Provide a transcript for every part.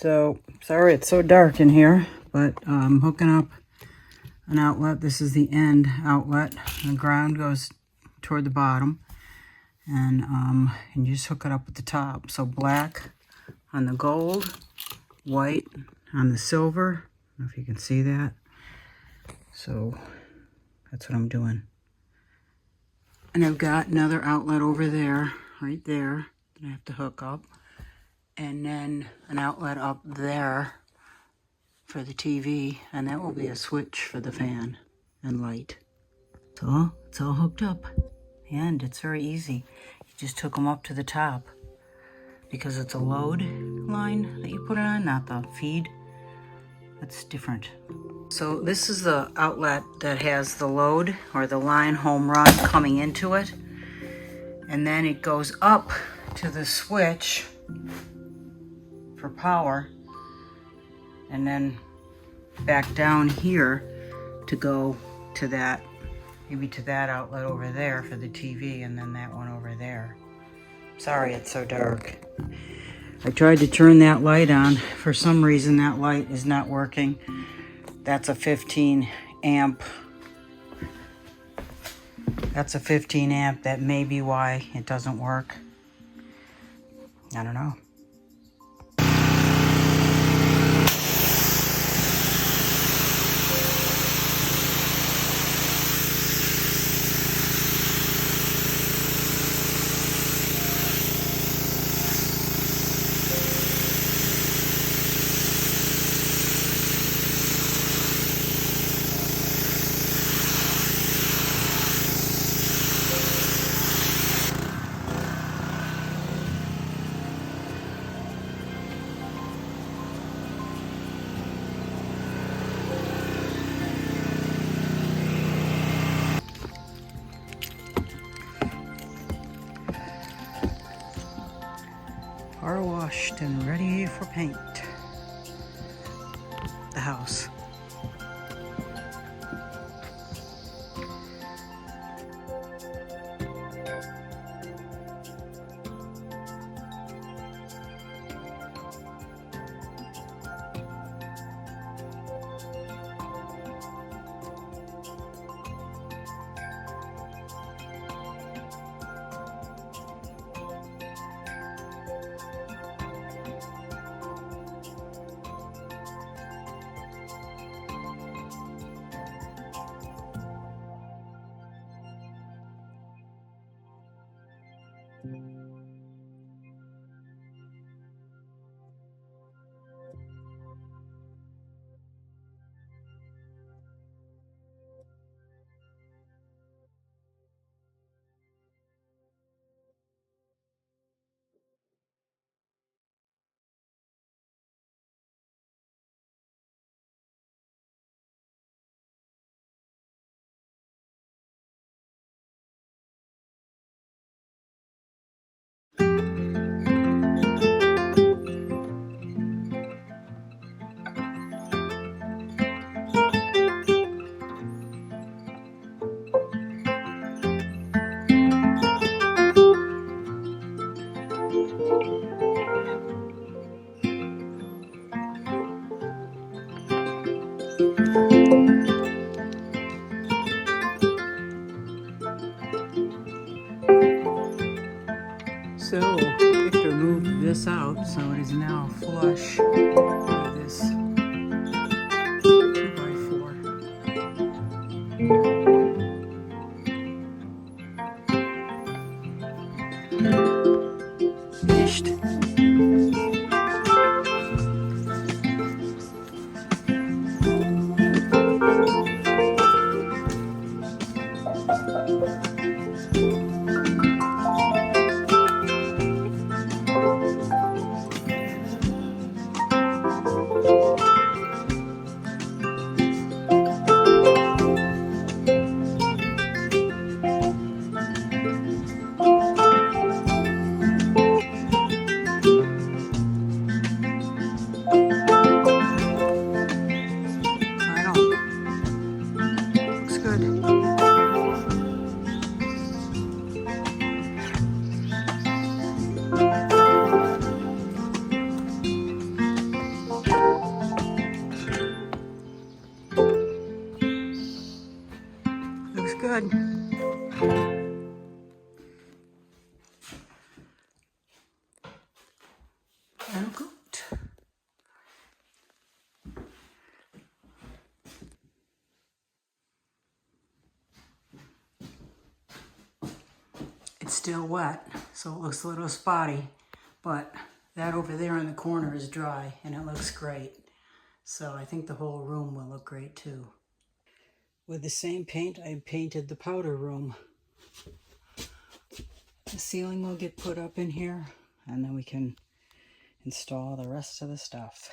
So, sorry it's so dark in here, but I'm hooking up an outlet. This is the end outlet. The ground goes toward the bottom, and you just hook it up at the top. So black on the gold, white on the silver. I don't know if you can see that. So that's what I'm doing. And I've got another outlet over there, right there, that I have to hook up. And then an outlet up there for the TV, and that will be a switch for the fan and light. So it's all hooked up, and it's very easy. You just hook them up to the top because it's a load line that you put it on, not the feed. That's different. So this is the outlet that has the load or the line home run coming into it, and then it goes up to the switch for power, and then back down here to go to that, maybe to that outlet over there for the TV, and then that one over there. Sorry it's so dark. I tried to turn that light on. For some reason that light is not working. That's a 15 amp. That's a 15 amp. That may be why it doesn't work. I don't know. Car washed and ready for paint. The house. So Victor moved this out, so it is now flush with this 2x4. Finished. good. And good. It's still wet, so it looks a little spotty, but that over there in the corner is dry and it looks great. So I think the whole room will look great too. With the same paint, I painted the powder room. The ceiling will get put up in here, and then we can install the rest of the stuff.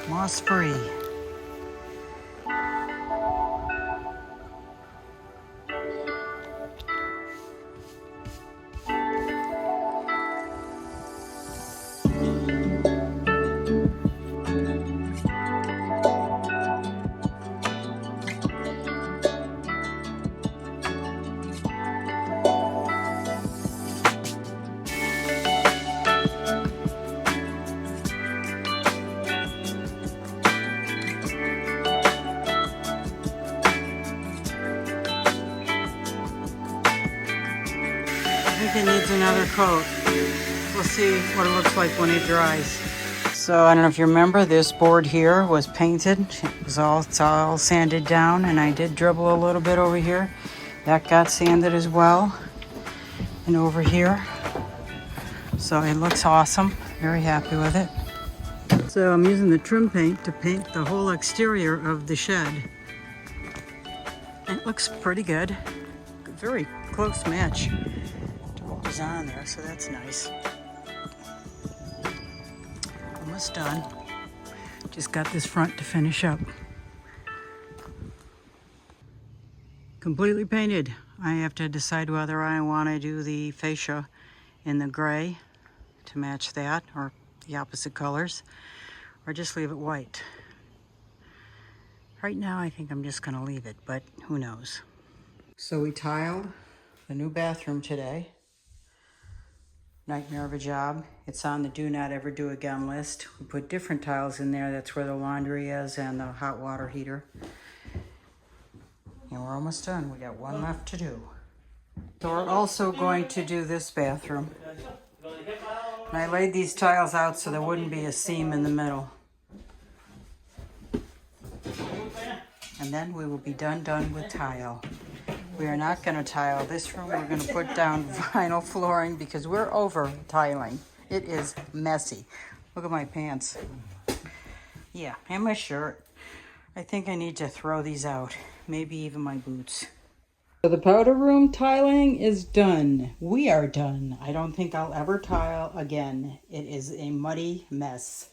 Moss free. I think it needs another coat. We'll see what it looks like when it dries. So I don't know if you remember, this board here was painted. It's all sanded down, and I did dribble a little bit over here. That got sanded as well, and over here. So it looks awesome. Very happy with it. So I'm using the trim paint to paint the whole exterior of the shed. It looks pretty good. Very close match to what was on there, so that's nice. Almost done. Just got this front to finish up. Completely painted. I have to decide whether I want to do the fascia in the gray to match that, or the opposite colors, or just leave it white. Right now I think I'm just going to leave it, but who knows. So we tiled the new bathroom today. Nightmare of a job. It's on the do not ever do again list. We put different tiles in there. That's where the laundry is and the hot water heater. And we're almost done. We got one left to do. So we're also going to do this bathroom. And I laid these tiles out so there wouldn't be a seam in the middle. And then we will be done with tile. We are not going to tile this room. We're going to put down vinyl flooring because we're over tiling. It is messy. Look at my pants. Yeah, and my shirt. I think I need to throw these out. Maybe even my boots. So the powder room tiling is done. We are done. I don't think I'll ever tile again. It is a muddy mess.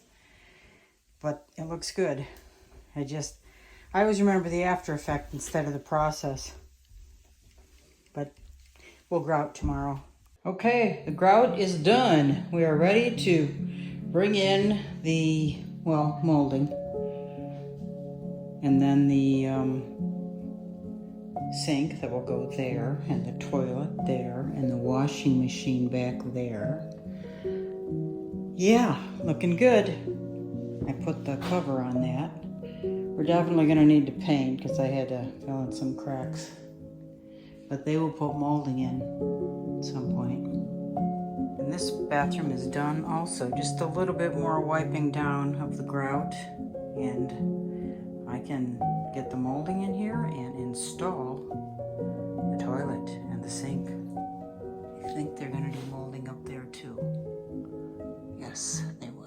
But it looks good. I always remember the after effect instead of the process. But we'll grout tomorrow. Okay, the grout is done. We are ready to bring in the, molding. And then the sink that will go there, and the toilet there, and the washing machine back there. Yeah, looking good. I put the cover on that. We're definitely going to need to paint because I had to fill in some cracks. But they will put molding in at some point. And this bathroom is done also. Just a little bit more wiping down of the grout. And I can get the molding in here and install the toilet and the sink. I think they're going to do molding up there too. Yes, they will.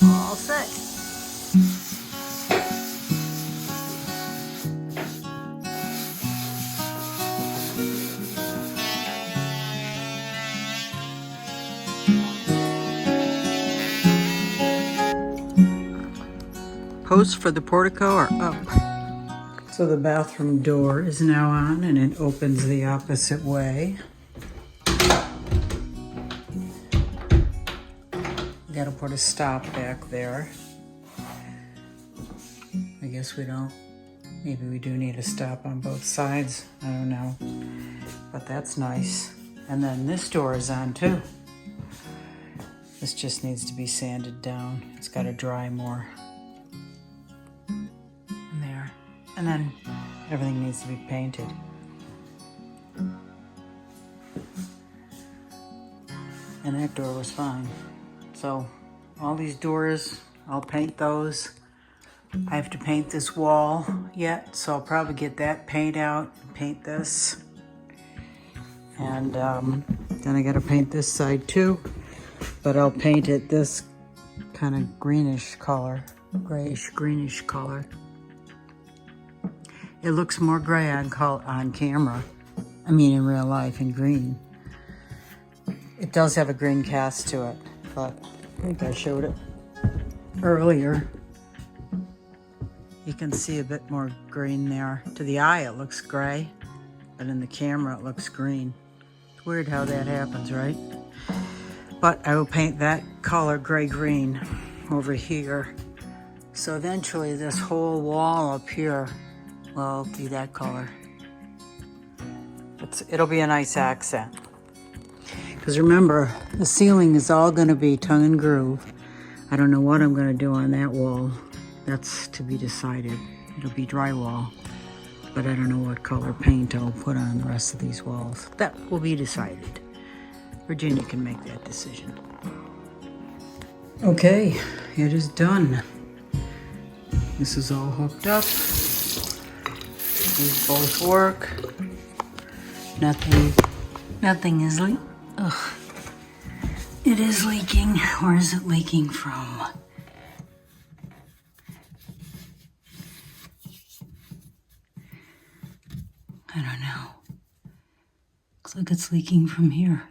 All set. Posts for the portico are up. So the bathroom door is now on and it opens the opposite way. Gotta put a stop back there. I guess we don't. Maybe we do need a stop on both sides. I don't know. But that's nice. And then this door is on too. This just needs to be sanded down. It's got to dry more. And there. And then everything needs to be painted. And that door was fine. So all these doors, I'll paint those. I have to paint this wall yet, so I'll probably get that paint out and paint this. And then I gotta paint this side too, but I'll paint it this kind of greenish color, grayish greenish color. It looks more gray on camera. I mean in real life in green. It does have a green cast to it, but I think I showed it earlier. You can see a bit more green there. To the eye it looks gray, but in the camera it looks green. It's weird how that happens, right? But I will paint that color gray-green over here. So eventually this whole wall up here will be that color. It'll be a nice accent. Because remember, the ceiling is all going to be tongue and groove. I don't know what I'm going to do on that wall. That's to be decided. It'll be drywall. But I don't know what color paint I'll put on the rest of these walls. That will be decided. Virginia can make that decision. Okay, it is done. This is all hooked up. These both work. Nothing is leaking. Ugh. It is leaking. Where is it leaking from? I don't know. Looks like it's leaking from here,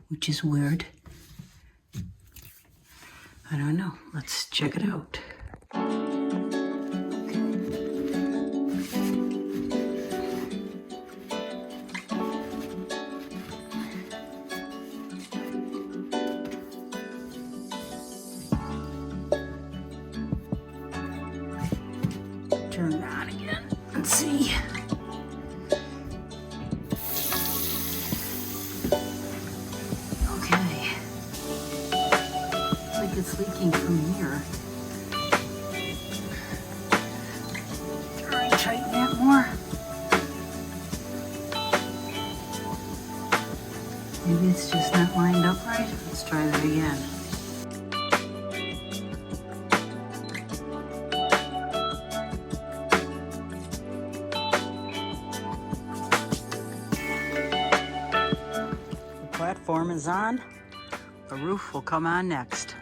which is weird. I don't know. Let's check it out. Turn it on again. Let's see. Okay. Looks like it's leaking from here. Try and tighten that more. Maybe it's just not lined up right. Let's try that again. Platform is on. the roof will come on next.